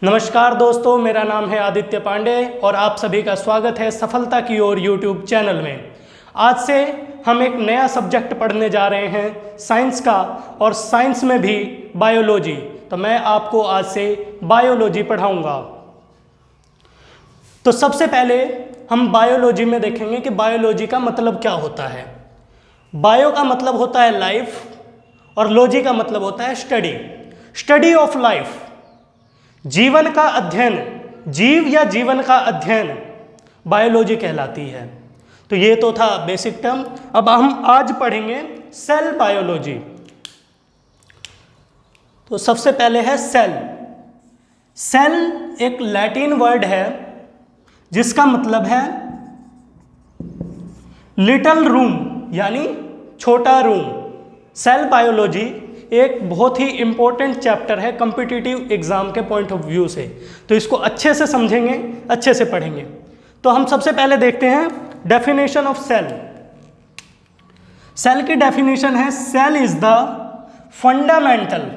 नमस्कार दोस्तों, मेरा नाम है आदित्य पांडे और आप सभी का स्वागत है सफलता की ओर यूट्यूब चैनल में। आज से हम एक नया सब्जेक्ट पढ़ने जा रहे हैं साइंस का, और साइंस में भी बायोलॉजी। तो मैं आपको आज से बायोलॉजी पढ़ाऊंगा। तो सबसे पहले हम बायोलॉजी में देखेंगे कि बायोलॉजी का मतलब क्या होता है। बायो का मतलब होता है लाइफ और लॉजी का मतलब होता है स्टडी, स्टडी ऑफ लाइफ, जीवन का अध्ययन, जीव या जीवन का अध्ययन बायोलॉजी कहलाती है। तो ये तो था बेसिक टर्म। अब हम आज पढ़ेंगे सेल बायोलॉजी। तो सबसे पहले है सेल। सेल एक लैटिन वर्ड है जिसका मतलब है लिटिल रूम, यानी छोटा रूम। सेल बायोलॉजी एक बहुत ही इंपॉर्टेंट चैप्टर है कॉम्पिटिटिव एग्जाम के पॉइंट ऑफ व्यू से। तो इसको अच्छे से समझेंगे, अच्छे से पढ़ेंगे। तो हम सबसे पहले देखते हैं डेफिनेशन ऑफ सेल। सेल की डेफिनेशन है cell is the fundamental,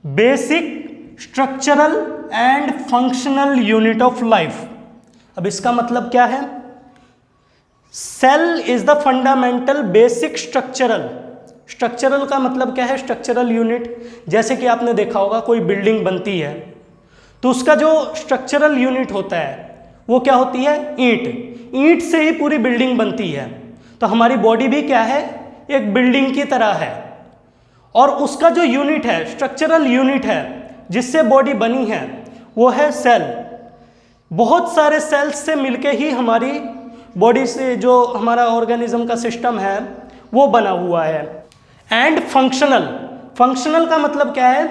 basic, structural and functional unit of life. अब इसका मतलब क्या है? Cell is the fundamental, basic, structural. Structural का मतलब क्या है? Structural unit. जैसे कि आपने देखा होगा कोई बिल्डिंग बनती है तो उसका जो स्ट्रक्चरल यूनिट होता है वो क्या होती है? ईंट। ईंट से ही पूरी बिल्डिंग बनती है। तो हमारी बॉडी भी क्या है? एक बिल्डिंग की तरह है। और उसका जो यूनिट है, स्ट्रक्चरल यूनिट है जिससे बॉडी बनी है, वो है सेल। बहुत सारे सेल्स से मिलके ही हमारी बॉडी से जो हमारा ऑर्गेनिज्म का सिस्टम है वो बना हुआ है। And functional. फंक्शनल का मतलब क्या है?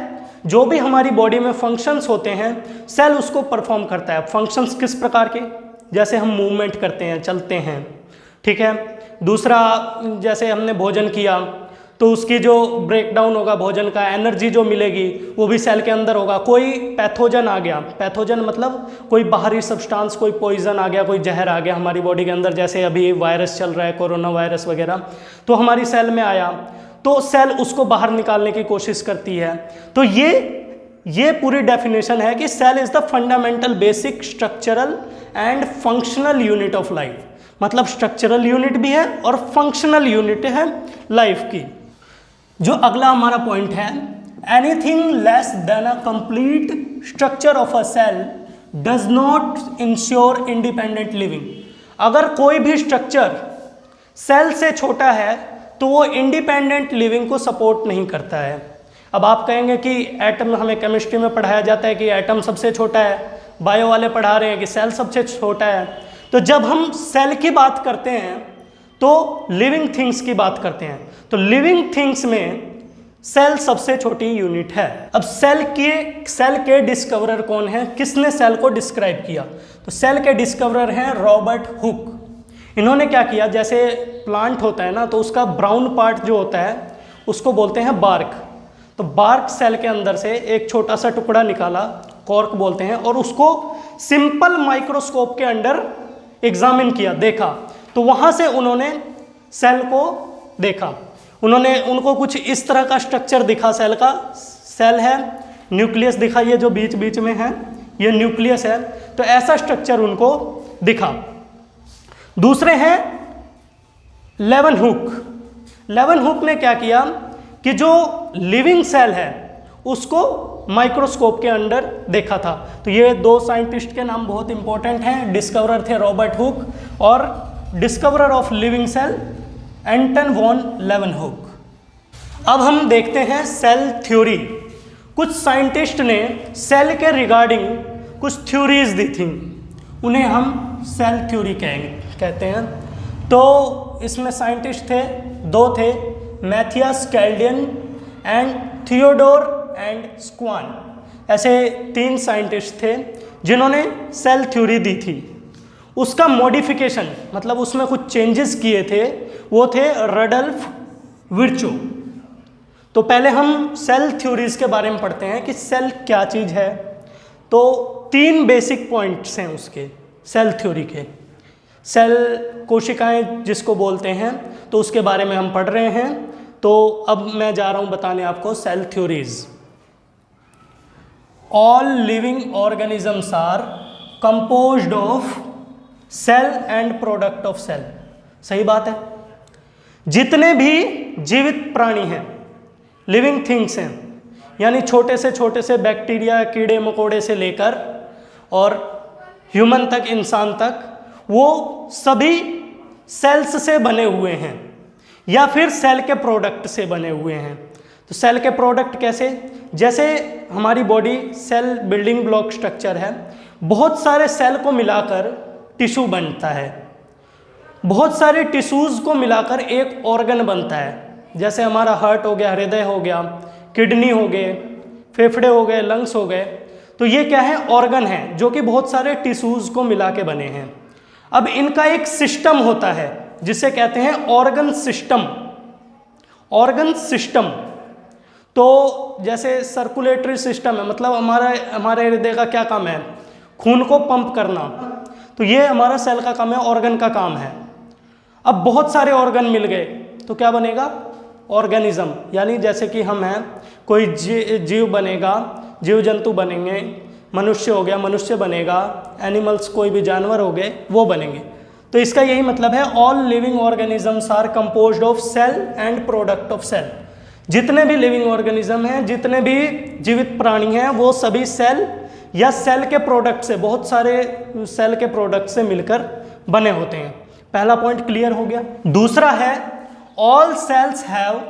जो भी हमारी बॉडी में फंक्शंस होते हैं सेल उसको परफॉर्म करता है। फंक्शंस किस प्रकार के? जैसे हम मूवमेंट करते हैं, चलते हैं, ठीक है। दूसरा, जैसे हमने भोजन किया तो उसकी जो ब्रेकडाउन होगा भोजन का, एनर्जी जो मिलेगी वो भी सेल के अंदर होगा। कोई पैथोजन आ गया, पैथोजन मतलब कोई बाहरी सब्सटेंस, कोई पॉइजन आ गया, कोई जहर आ गया हमारी बॉडी के अंदर, जैसे अभी वायरस चल रहा है, कोरोना वायरस वगैरह, तो हमारी सेल में आया तो सेल उसको बाहर निकालने की कोशिश करती है। तो ये पूरी डेफिनेशन है कि cell is the fundamental, basic, structural and functional unit of life. मतलब स्ट्रक्चरल यूनिट भी है और फंक्शनल यूनिट है लाइफ की। जो अगला हमारा पॉइंट है, anything less than a complete structure of a cell does not ensure independent living. अगर कोई भी स्ट्रक्चर सेल से छोटा है तो वो इंडिपेंडेंट लिविंग को सपोर्ट नहीं करता है। अब आप कहेंगे कि एटम, हमें केमिस्ट्री में पढ़ाया जाता है कि एटम सबसे छोटा है, बायो वाले पढ़ा रहे हैं कि सेल सबसे छोटा है। तो जब हम सेल की बात करते हैं तो लिविंग थिंग्स की बात करते हैं। तो लिविंग थिंग्स में सेल सबसे छोटी यूनिट है। अब सेल के डिस्कवरर कौन है? किसने सेल को डिस्क्राइब किया? तो सेल के डिस्कवरर हैं रॉबर्ट हुक। इन्होंने क्या किया, जैसे प्लांट होता है ना, तो उसका ब्राउन पार्ट जो होता है उसको बोलते हैं बार्क। तो बार्क सेल के अंदर से एक छोटा सा टुकड़ा निकाला, कॉर्क बोलते हैं, और उसको सिंपल माइक्रोस्कोप के अंडर एग्जामिन किया, देखा। तो वहाँ से उन्होंने सेल को देखा। उनको कुछ इस तरह का स्ट्रक्चर दिखा सेल का। सेल है, न्यूक्लियस दिखा, ये जो बीच बीच में है ये न्यूक्लियस है। तो ऐसा स्ट्रक्चर उनको दिखा। दूसरे हैं लेवनहुक ने क्या किया कि जो लिविंग सेल है उसको माइक्रोस्कोप के अंदर देखा था। तो ये दो साइंटिस्ट के नाम बहुत इंपॉर्टेंट हैं। डिस्कवरर थे रॉबर्ट हुक और discoverer of living cell Anton von Leeuwenhoek. अब हम देखते हैं सेल थ्योरी। कुछ साइंटिस्ट ने सेल के रिगार्डिंग कुछ थ्योरीज दी थी, उन्हें हम सेल थ्योरी कहते हैं। तो इसमें साइंटिस्ट थे, दो थे, Matthias Schleiden and Theodor and Schwann. ऐसे 3 साइंटिस्ट थे जिन्होंने सेल थ्योरी दी थी। उसका मॉडिफिकेशन, मतलब उसमें कुछ चेंजेस किए थे, वो थे रडल्फ विर्चो। तो पहले हम सेल थ्योरीज के बारे में पढ़ते हैं कि सेल क्या चीज़ है। तो 3 बेसिक पॉइंट्स हैं उसके सेल थ्योरी के। सेल कोशिकाएं जिसको बोलते हैं, तो उसके बारे में हम पढ़ रहे हैं। तो अब मैं जा रहा हूं बताने आपको cell theories. All living organisms are composed of cell and product of cell. सही बात है। जितने भी जीवित प्राणी हैं, लिविंग थिंग्स हैं, यानी छोटे से बैक्टीरिया, कीड़े मकोड़े से लेकर और ह्यूमन तक, इंसान तक, वो सभी सेल्स से बने हुए हैं या फिर सेल के प्रोडक्ट से बने हुए हैं। तो सेल के प्रोडक्ट कैसे? जैसे हमारी body cell building block structure है, बहुत सारे सेल को मिलाकर टिश्यू बनता है, बहुत सारे टिश्यूज़ को मिलाकर एक ऑर्गन बनता है। जैसे हमारा हार्ट हो गया, हृदय हो गया, किडनी हो गए, फेफड़े हो गए, लंग्स हो गए। तो ये क्या है? ऑर्गन है जो कि बहुत सारे टिश्यूज़ को मिला के बने हैं। अब इनका एक सिस्टम होता है जिसे कहते हैं ऑर्गन सिस्टम। ऑर्गन सिस्टम तो जैसे सर्कुलेटरी सिस्टम है, मतलब हमारे हृदय का क्या काम है? खून को पंप करना। तो ये हमारा सेल का काम है, ऑर्गन का काम है। अब बहुत सारे ऑर्गन मिल गए तो क्या बनेगा? ऑर्गेनिज्म। यानी जैसे कि हम हैं, कोई जीव बनेगा, जीव जंतु बनेंगे, मनुष्य हो गया, मनुष्य बनेगा, एनिमल्स कोई भी जानवर हो गए, वो बनेंगे। तो इसका यही मतलब है, all living organisms are composed of cell and product of cell. जितने भी लिविंग ऑर्गेनिज्म हैं, जितने भी जीवित प्राणी हैं, वो सभी सेल या सेल के प्रोडक्ट से, बहुत सारे सेल के प्रोडक्ट से मिलकर बने होते हैं। पहला पॉइंट क्लियर हो गया। दूसरा है, all cells have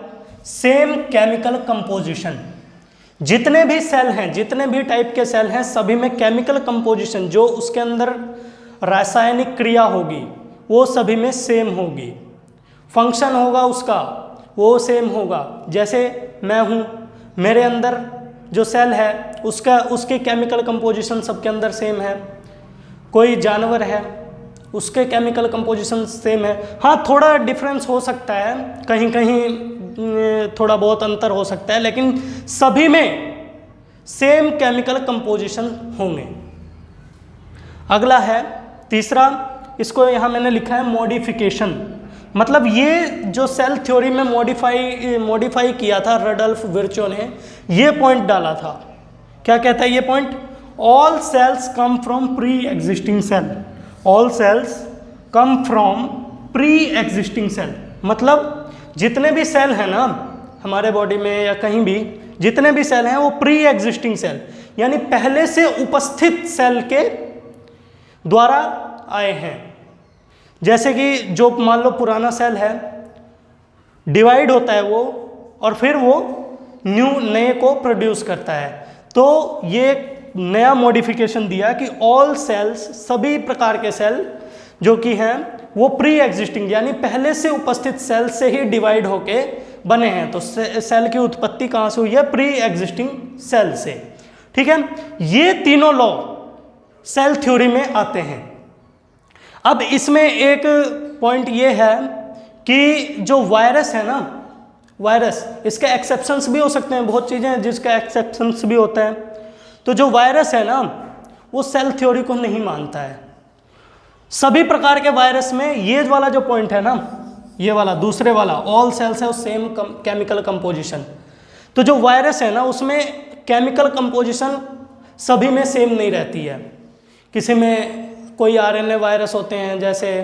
same chemical composition. जितने भी सेल हैं, जितने भी टाइप के सेल हैं, सभी में केमिकल कंपोजिशन, जो उसके अंदर रासायनिक क्रिया होगी, वो सभी में सेम होगी। फंक्शन होगा उसका, वो सेम होगा। जैसे मैं हूँ, मेरे अंदर जो सेल है उसके केमिकल कंपोजिशन सबके अंदर सेम है। कोई जानवर है, उसके केमिकल कंपोजिशन सेम है। हाँ, थोड़ा डिफरेंस हो सकता है, कहीं कहीं थोड़ा बहुत अंतर हो सकता है, लेकिन सभी में सेम केमिकल कंपोजिशन होंगे। अगला है तीसरा, इसको यहाँ मैंने लिखा है मॉडिफिकेशन। मतलब ये जो सेल थ्योरी में मॉडिफाई किया था रडल्फ विर्चो ने, ये पॉइंट डाला था। क्या कहता है ये point? All cells come from pre existing cell. All cells come from pre existing cell. मतलब जितने भी सेल हैं ना हमारे बॉडी में या कहीं भी, जितने भी सेल हैं वो प्री एग्जिस्टिंग सेल, यानी पहले से उपस्थित सेल के द्वारा आए हैं। जैसे कि जो मान लो पुराना सेल है, डिवाइड होता है वो, और फिर वो नए को प्रोड्यूस करता है। तो ये नया मॉडिफिकेशन दिया कि ऑल सेल्स, सभी प्रकार के सेल जो कि हैं वो प्री एग्जिस्टिंग, यानी पहले से उपस्थित सेल से ही डिवाइड होके बने हैं। तो सेल की उत्पत्ति कहाँ से हुई है? प्री एग्जिस्टिंग सेल से। ठीक है, ये तीनों लॉ सेल थ्योरी में आते हैं। अब इसमें एक पॉइंट ये है कि जो वायरस है ना, वायरस, इसके एक्सेप्शंस भी हो सकते हैं, बहुत चीज़ें हैं जिसका एक्सेप्शंस भी होता है। तो जो वायरस है ना, वो सेल थ्योरी को नहीं मानता है। सभी प्रकार के वायरस में ये वाला जो पॉइंट है ना, ये वाला दूसरे वाला, ऑल सेल्स है सेम केमिकल कंपोजिशन। तो जो वायरस है ना, उसमें केमिकल कंपोजिशन सभी में सेम नहीं रहती है। किसी में कोई आरएनए वायरस होते हैं, जैसे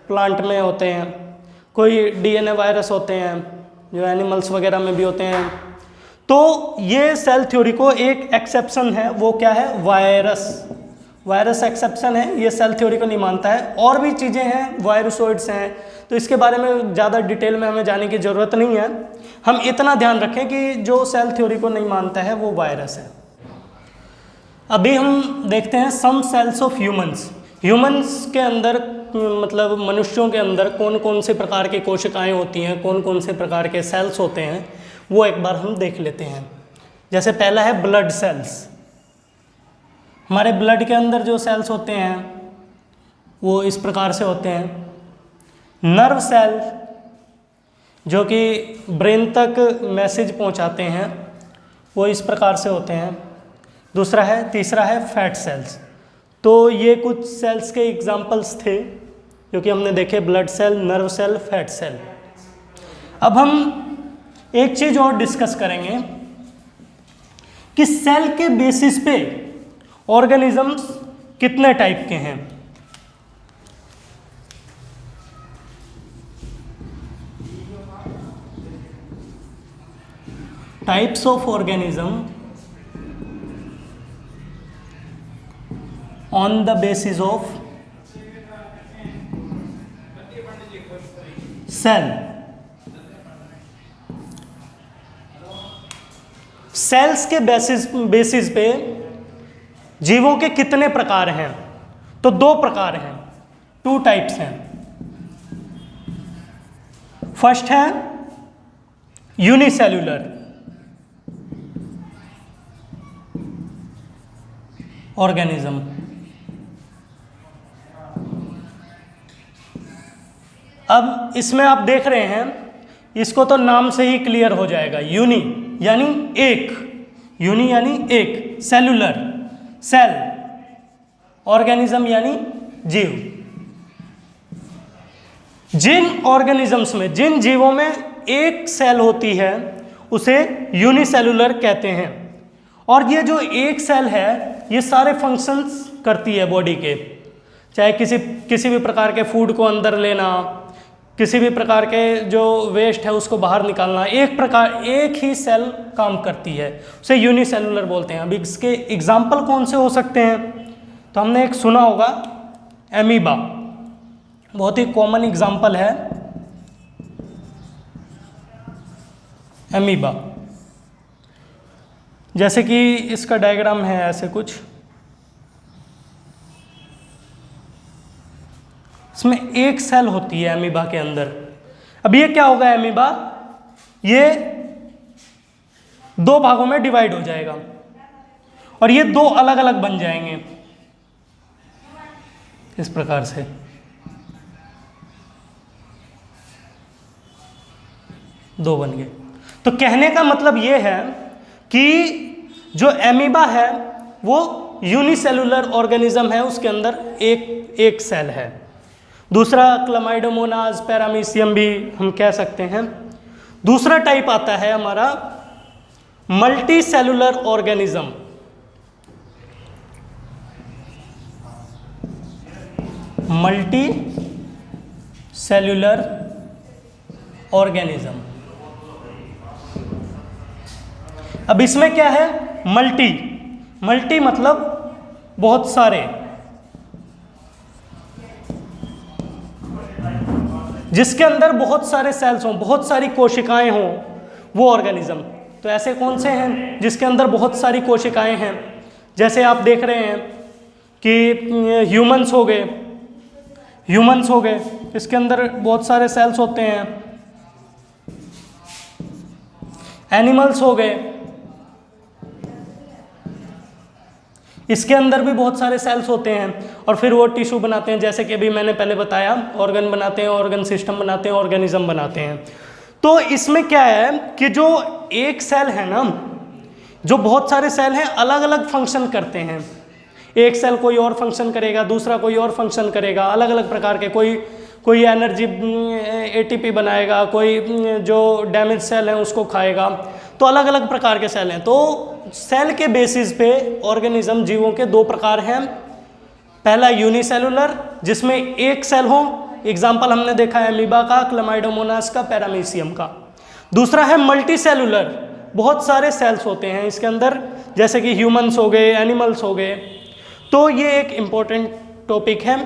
प्लांट में होते हैं, कोई डीएनए वायरस होते हैं जो एनिमल्स वगैरह में भी होते हैं। तो ये सेल थ्योरी को एक एक्सेप्शन है, वो क्या है? वायरस। वायरस एक्सेप्शन है, ये सेल थ्योरी को नहीं मानता है। और भी चीज़ें हैं, वायरसोइड्स हैं, तो इसके बारे में ज़्यादा डिटेल में हमें जाने की ज़रूरत नहीं है। हम इतना ध्यान रखें कि जो सेल थ्योरी को नहीं मानता है वो वायरस है। अभी हम देखते हैं सम सेल्स ऑफ ह्यूमंस। ह्यूमंस के अंदर, मतलब मनुष्यों के अंदर कौन कौन से प्रकार की कोशिकाएं होती हैं, कौन कौन से प्रकार के सेल्स होते हैं, वो एक बार हम देख लेते हैं। जैसे पहला है ब्लड सेल्स। हमारे ब्लड के अंदर जो सेल्स होते हैं वो इस प्रकार से होते हैं। नर्व सेल, जो कि ब्रेन तक मैसेज पहुंचाते हैं, वो इस प्रकार से होते हैं। तीसरा है फैट सेल्स। तो ये कुछ सेल्स के एग्जाम्पल्स थे जो कि हमने देखे, blood cell, nerve cell, fat cell. अब हम एक चीज़ और डिस्कस करेंगे कि सेल के बेसिस पे ऑर्गेनिजम्स कितने टाइप के हैं। Types of organism on the basis of cell. Cells के बेसिस पे जीवों के कितने प्रकार हैं? तो 2 प्रकार हैं, 2 टाइप्स हैं। फर्स्ट है यूनिसेल्यूलर ऑर्गेनिज्म। अब इसमें आप देख रहे हैं, इसको तो नाम से ही क्लियर हो जाएगा, यूनि यानी एक, यूनि यानी एक, सेलुलर सेल, ऑर्गेनिज्म यानी जीव। जिन ऑर्गेनिजम्स में, जिन जीवों में एक सेल होती है उसे यूनिसेलुलर कहते हैं। और ये जो एक सेल है ये सारे फंक्शंस करती है बॉडी के, चाहे किसी भी प्रकार के फूड को अंदर लेना, किसी भी प्रकार के जो वेस्ट है उसको बाहर निकालना, एक ही सेल काम करती है, उसे यूनिसेलुलर बोलते हैं। अब इसके एग्जाम्पल कौन से हो सकते हैं? तो हमने एक सुना होगा एमीबा, बहुत ही कॉमन एग्जाम्पल है एमीबा। जैसे कि इसका डायग्राम है ऐसे कुछ, इसमें एक सेल होती है एमीबा के अंदर। अब ये क्या होगा एमीबा, ये 2 भागों में डिवाइड हो जाएगा और ये 2 अलग अलग बन जाएंगे इस प्रकार से। दो बन गए। तो कहने का मतलब ये है कि जो एमीबा है वो यूनिसेलुलर ऑर्गेनिज्म है, उसके अंदर एक सेल है। दूसरा क्लामाइडोमोनास, पैरामीशियम भी हम कह सकते हैं। दूसरा टाइप आता है हमारा multi cellular organism. Multi cellular organism. अब इसमें क्या है, मल्टी मतलब बहुत सारे, जिसके अंदर बहुत सारे सेल्स हों, बहुत सारी कोशिकाएं हों, वो ऑर्गेनिज्म। तो ऐसे कौन से हैं जिसके अंदर बहुत सारी कोशिकाएं हैं? जैसे आप देख रहे हैं कि ह्यूमंस हो गए, इसके अंदर बहुत सारे सेल्स होते हैं। एनिमल्स हो गए, इसके अंदर भी बहुत सारे सेल्स होते हैं और फिर वो टिश्यू बनाते हैं, जैसे कि अभी मैंने पहले बताया, ऑर्गन बनाते हैं, ऑर्गन सिस्टम बनाते हैं, ऑर्गेनिज्म बनाते हैं। तो इसमें क्या है कि जो एक सेल है ना, जो बहुत सारे सेल हैं अलग अलग फंक्शन करते हैं। एक सेल कोई और फंक्शन करेगा, दूसरा कोई और फंक्शन करेगा, अलग अलग प्रकार के, कोई एनर्जी एटीपी बनाएगा, कोई जो डैमेज सेल है उसको खाएगा। तो अलग अलग प्रकार के सेल हैं। तो सेल के बेसिस पे ऑर्गेनिज्म, जीवों के 2 प्रकार हैं। पहला यूनिसेलुलर, जिसमें एक सेल हो, एग्जाम्पल हमने देखा है अमीबा का, क्लामाइडोमोनास का, पैरामीशियम का। दूसरा है मल्टी सेलुलर, बहुत सारे सेल्स होते हैं इसके अंदर, जैसे कि ह्यूमंस हो गए, एनिमल्स हो गए। तो ये एक इम्पोर्टेंट टॉपिक है,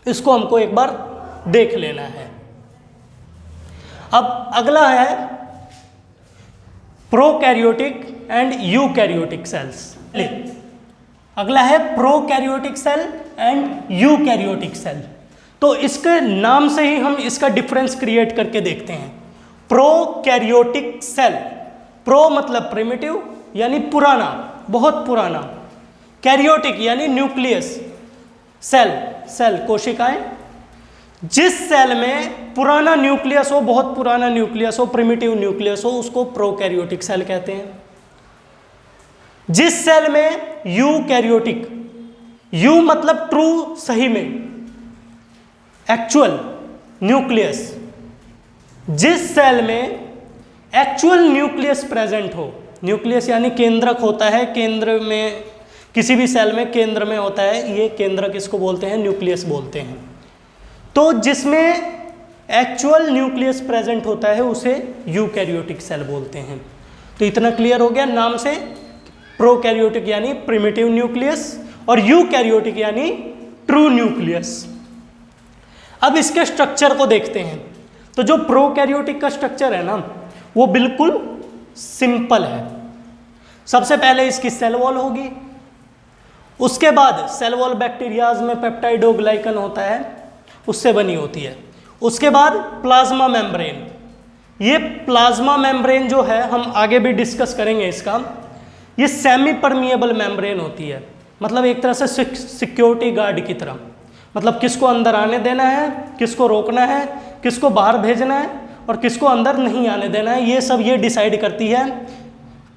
इसको हमको एक बार देख लेना है। अब अगला है प्रोकैरियोटिक एंड यूकैरियोटिक सेल्स। अगला है prokaryotic cell and eukaryotic cell. तो इसके नाम से ही हम इसका डिफरेंस क्रिएट करके देखते हैं। प्रोकैरियोटिक सेल, प्रो मतलब प्रिमिटिव यानी पुराना, बहुत पुराना, कैरियोटिक यानी न्यूक्लियस, सेल कोशिकाएं, जिस सेल में पुराना न्यूक्लियस हो, बहुत पुराना न्यूक्लियस हो, प्रिमिटिव न्यूक्लियस हो, उसको प्रोकैरियोटिक सेल कहते हैं। जिस सेल में यूकैरियोटिक, यू मतलब ट्रू, सही में, एक्चुअल न्यूक्लियस, जिस सेल में एक्चुअल न्यूक्लियस प्रेजेंट हो, न्यूक्लियस यानी केंद्रक होता है, केंद्र में किसी भी सेल में केंद्र में होता है, ये केंद्रक इसको बोलते हैं, न्यूक्लियस बोलते हैं। तो जिसमें एक्चुअल न्यूक्लियस प्रेजेंट होता है उसे यूकैरियोटिक सेल बोलते हैं। तो इतना क्लियर हो गया नाम से, प्रोकैरियोटिक यानी प्रिमिटिव न्यूक्लियस और यूकैरियोटिक यानी ट्रू न्यूक्लियस। अब इसके स्ट्रक्चर को देखते हैं। तो जो प्रोकैरियोटिक का स्ट्रक्चर है ना वो बिल्कुल सिंपल है। सबसे पहले इसकी सेल वॉल होगी, उसके बाद सेल वॉल बैक्टीरियाज में पेप्टाइडोग्लाइकन होता है उससे बनी होती है। उसके बाद प्लाज्मा मेम्ब्रेन, ये प्लाज्मा मेम्ब्रेन जो है हम आगे भी डिस्कस करेंगे इसका, ये सेमी परमिएबल मेम्ब्रेन होती है, मतलब एक तरह से सिक्योरिटी गार्ड की तरह, मतलब किसको अंदर आने देना है, किसको रोकना है, किसको बाहर भेजना है और किसको अंदर नहीं आने देना है, ये सब ये डिसाइड करती है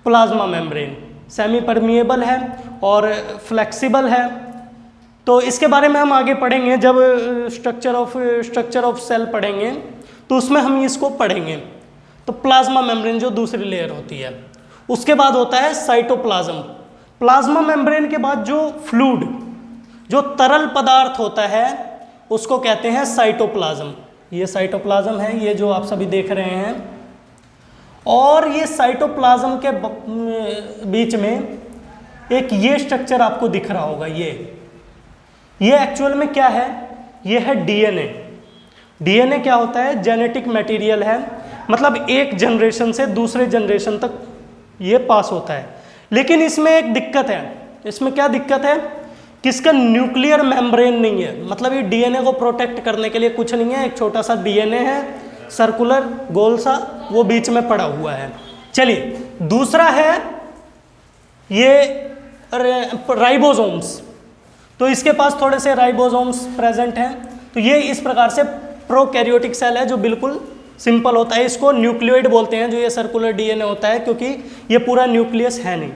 प्लाज्मा मेम्ब्रेन। सेमी परमिएबल है और फ्लेक्सिबल है। तो इसके बारे में हम आगे पढ़ेंगे, जब स्ट्रक्चर ऑफ सेल पढ़ेंगे तो उसमें हम इसको पढ़ेंगे। तो प्लाज्मा मेम्ब्रेन जो दूसरी लेयर होती है, उसके बाद होता है साइटोप्लाज्म। प्लाज्मा मेम्ब्रेन के बाद जो फ्लूइड, जो तरल पदार्थ होता है उसको कहते हैं साइटोप्लाज्म। ये साइटोप्लाज्म है, ये जो आप सभी देख रहे हैं। और ये साइटोप्लाज्म के बीच में एक ये स्ट्रक्चर आपको दिख रहा होगा, ये एक्चुअल में क्या है, ये है डीएनए। डीएनए क्या होता है, जेनेटिक मटेरियल है, मतलब एक जनरेशन से दूसरे जनरेशन तक ये पास होता है। लेकिन इसमें एक दिक्कत है, इसमें क्या दिक्कत है कि इसका न्यूक्लियर मेम्ब्रेन नहीं है, मतलब ये डीएनए को प्रोटेक्ट करने के लिए कुछ नहीं है, एक छोटा सा डीएनए है, सर्कुलर गोल सा, वो बीच में पड़ा हुआ है। चलिए दूसरा है ये राइबोसोम्स, तो इसके पास थोड़े से राइबोसोम्स प्रेजेंट हैं। तो ये इस प्रकार से प्रोकैरियोटिक सेल है जो बिल्कुल सिंपल होता है, इसको न्यूक्लियोइड बोलते हैं जो ये सर्कुलर डीएनए होता है, क्योंकि ये पूरा न्यूक्लियस है नहीं।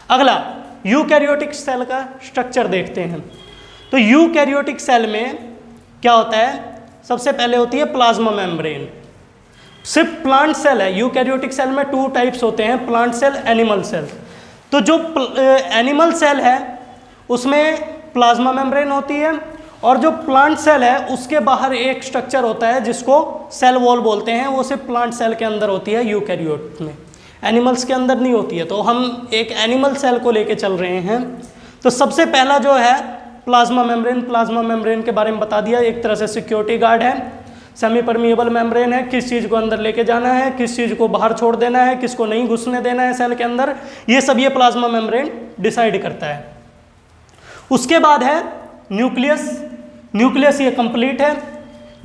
अगला यूकैरियोटिक सेल का स्ट्रक्चर देखते हैं। तो यूकैरियोटिक सेल में क्या होता है, सबसे पहले होती है प्लाज्मा मेम्ब्रेन। सिर्फ प्लांट सेल है, यूकैरियोटिक सेल में 2 टाइप्स होते हैं, प्लांट सेल, एनिमल सेल। तो जो एनिमल सेल है उसमें प्लाज्मा मेम्ब्रेन होती है, और जो प्लांट सेल है उसके बाहर एक स्ट्रक्चर होता है जिसको सेल वॉल बोलते हैं, वो सिर्फ प्लांट सेल के अंदर होती है यूकैरियोट में, एनिमल्स के अंदर नहीं होती है। तो हम एक एनिमल सेल को लेके चल रहे हैं। तो सबसे पहला जो है प्लाज्मा मेम्ब्रेन, प्लाज्मा मेम्ब्रेन के बारे में बता दिया, एक तरह से सिक्योरिटी गार्ड है, सेमी परमिएबल मेम्ब्रेन है, किस चीज़ को अंदर लेके जाना है, किस चीज़ को बाहर छोड़ देना है, किसको नहीं घुसने देना है सेल के अंदर, ये सब ये प्लाज्मा मेम्ब्रेन डिसाइड करता है। उसके बाद है न्यूक्लियस। न्यूक्लियस ये कंप्लीट है,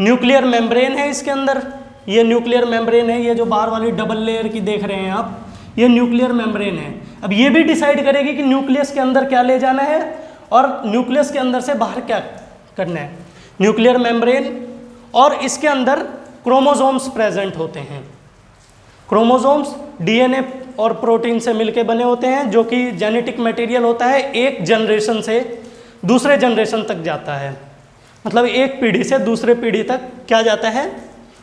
न्यूक्लियर मेम्ब्रेन है इसके अंदर, ये न्यूक्लियर मेम्ब्रेन है, ये जो बाहर वाली डबल लेयर की देख रहे हैं आप, ये न्यूक्लियर मेम्ब्रेन है। अब ये भी डिसाइड करेगी कि न्यूक्लियस के अंदर क्या ले जाना है और न्यूक्लियस के अंदर से बाहर क्या करना है। न्यूक्लियर मेम्ब्रेन, और इसके अंदर क्रोमोसोम्स प्रेजेंट होते हैं। क्रोमोसोम्स डीएनए और प्रोटीन से मिलके बने होते हैं, जो कि जेनेटिक मटेरियल होता है, एक जनरेशन से दूसरे जनरेशन तक जाता है, मतलब एक पीढ़ी से दूसरे पीढ़ी तक क्या जाता है,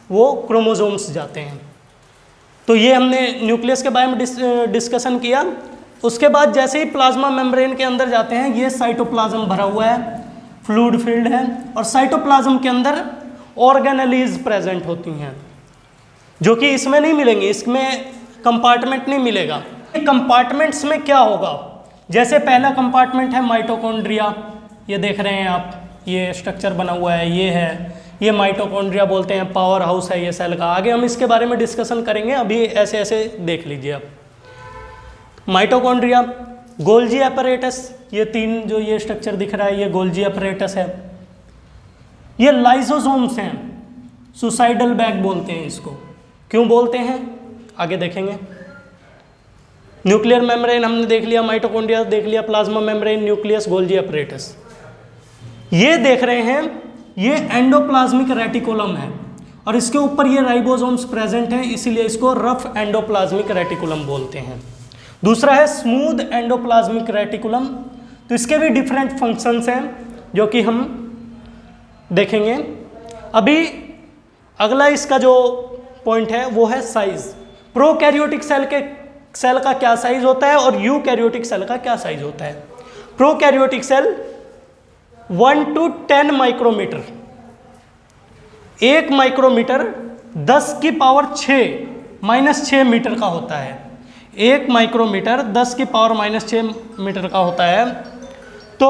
वो क्रोमोसोम्स जाते हैं। तो ये हमने न्यूक्लियस के बारे में डिस्कशन किया। उसके बाद जैसे ही प्लाज्मा मेम्ब्रेन के अंदर जाते हैं, ये साइटोप्लाज्म भरा हुआ है, फ्लूइड फील्ड है, और साइटोप्लाज्म के अंदर ऑर्गेनेलीज प्रेजेंट होती हैं, जो कि इसमें नहीं मिलेंगी, इसमें कंपार्टमेंट नहीं मिलेगा। कंपार्टमेंट्स में क्या होगा, जैसे पहला कंपार्टमेंट है माइटोकॉन्ड्रिया, ये देख रहे हैं आप, ये स्ट्रक्चर बना हुआ है, ये माइटोकॉन्ड्रिया बोलते हैं, पावर हाउस है ये सेल का। आगे हम इसके बारे में डिस्कशन करेंगे, अभी ऐसे ऐसे देख लीजिए आप। माइटोकॉन्ड्रिया, गोल्जी एपरेटस, ये 3 जो ये स्ट्रक्चर दिख रहा है ये गोल्जी एपरेटस है। ये लाइसोसोम्स हैं, सुसाइडल बैग बोलते हैं इसको। क्यों बोलते हैं आगे देखेंगे। न्यूक्लियर मेम्ब्रेन हमने देख लिया, माइटोकॉन्ड्रिया देख लिया, plasma membrane, nucleus, Golgi apparatus. ये देख रहे हैं, ये एंडोप्लाज्मिक रेटिकुलम है, और इसके ऊपर ये राइबोसोम्स प्रेजेंट हैं, इसीलिए इसको रफ एंडोप्लाज्मिक रेटिकुलम बोलते हैं। दूसरा है स्मूथ एंडोप्लाज्मिक रेटिकुलम। तो इसके भी डिफरेंट फंक्शंस हैं जो कि हम देखेंगे। अभी अगला इसका जो पॉइंट है वो है साइज। प्रोकैरियोटिक सेल के सेल का क्या साइज होता है और यूकैरियोटिक सेल का क्या साइज होता है। Prokaryotic cell 1 to 10 micrometre, 1 micrometre 10 की पावर 6 मीटर का होता है। 1 माइक्रोमीटर 10 की पावर -6 मीटर का होता है। तो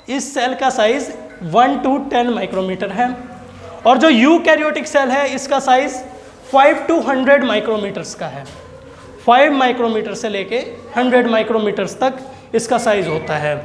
इस सेल का साइज 1 to 10 माइक्रोमीटर है। और जो यूकैरियोटिक सेल है इसका साइज 5 to 100 माइक्रोमीटर्स का है। 5 माइक्रोमीटर से लेके 100 माइक्रोमीटर्स तक इसका साइज होता है।